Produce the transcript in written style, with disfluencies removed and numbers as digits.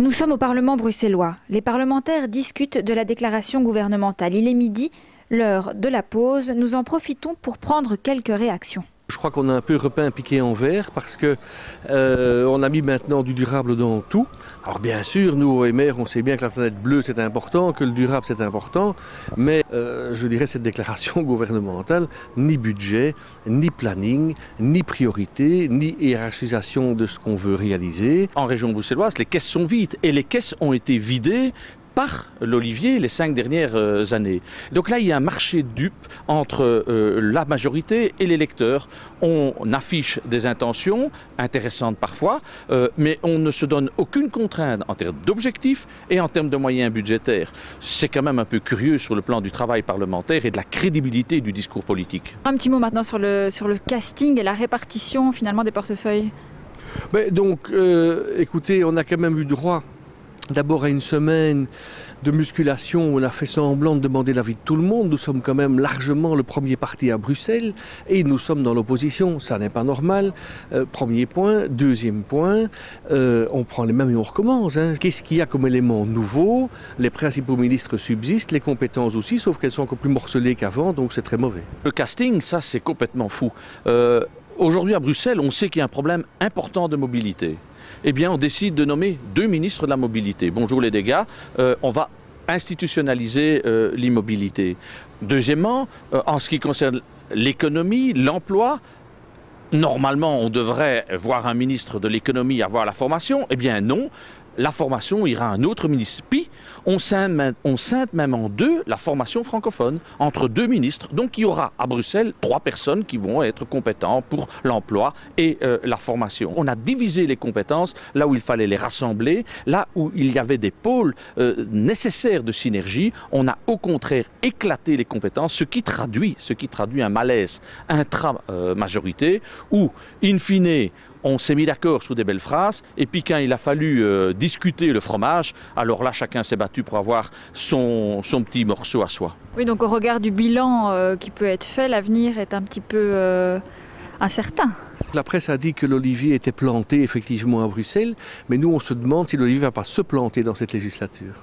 Nous sommes au Parlement bruxellois. Les parlementaires discutent de la déclaration gouvernementale. Il est midi, l'heure de la pause. Nous en profitons pour prendre quelques réactions. Je crois qu'on a un peu repeint piqué en vert parce que on a mis maintenant du durable dans tout. Alors bien sûr, nous OMR, on sait bien que la planète bleue c'est important, que le durable c'est important, mais je dirais cette déclaration gouvernementale, ni budget, ni planning, ni priorité, ni hiérarchisation de ce qu'on veut réaliser. En région bruxelloise, les caisses sont vides et les caisses ont été vidées par l'Olivier les 5 dernières années. Donc là, il y a un marché de dupes entre la majorité et les électeurs. On affiche des intentions intéressantes parfois, mais on ne se donne aucune contrainte en termes d'objectifs et en termes de moyens budgétaires. C'est quand même un peu curieux sur le plan du travail parlementaire et de la crédibilité du discours politique. Un petit mot maintenant sur le casting et la répartition finalement des portefeuilles. Donc, écoutez, on a quand même eu droit d'abord à une semaine de musculation où on a fait semblant de demander l'avis de tout le monde. Nous sommes quand même largement le premier parti à Bruxelles et nous sommes dans l'opposition. Ça n'est pas normal. Premier point. Deuxième point, on prend les mêmes et on recommence. Qu'est-ce qu'il y a comme élément nouveau? Les principaux ministres subsistent, les compétences aussi, sauf qu'elles sont encore plus morcelées qu'avant, donc c'est très mauvais. Le casting, ça c'est complètement fou. Aujourd'hui à Bruxelles, on sait qu'il y a un problème important de mobilité. Eh bien, on décide de nommer 2 ministres de la mobilité. Bonjour les dégâts, on va institutionnaliser l'immobilité. Deuxièmement, en ce qui concerne l'économie, l'emploi, normalement, on devrait voir un ministre de l'économie avoir la formation. Eh bien non, la formation ira à un autre ministre. Puis, on scinde même en deux la formation francophone, entre 2 ministres. Donc, il y aura à Bruxelles 3 personnes qui vont être compétentes pour l'emploi et la formation. On a divisé les compétences là où il fallait les rassembler, là où il y avait des pôles nécessaires de synergie. On a au contraire éclaté les compétences, ce qui traduit un malaise intra-majorité où, in fine, on s'est mis d'accord sous des belles phrases, et puis quand il a fallu discuter le fromage, alors là chacun s'est battu pour avoir son petit morceau à soi. Oui, donc au regard du bilan qui peut être fait, l'avenir est un petit peu incertain. La presse a dit que l'Olivier était planté effectivement à Bruxelles, mais nous on se demande si l'Olivier ne va pas se planter dans cette législature.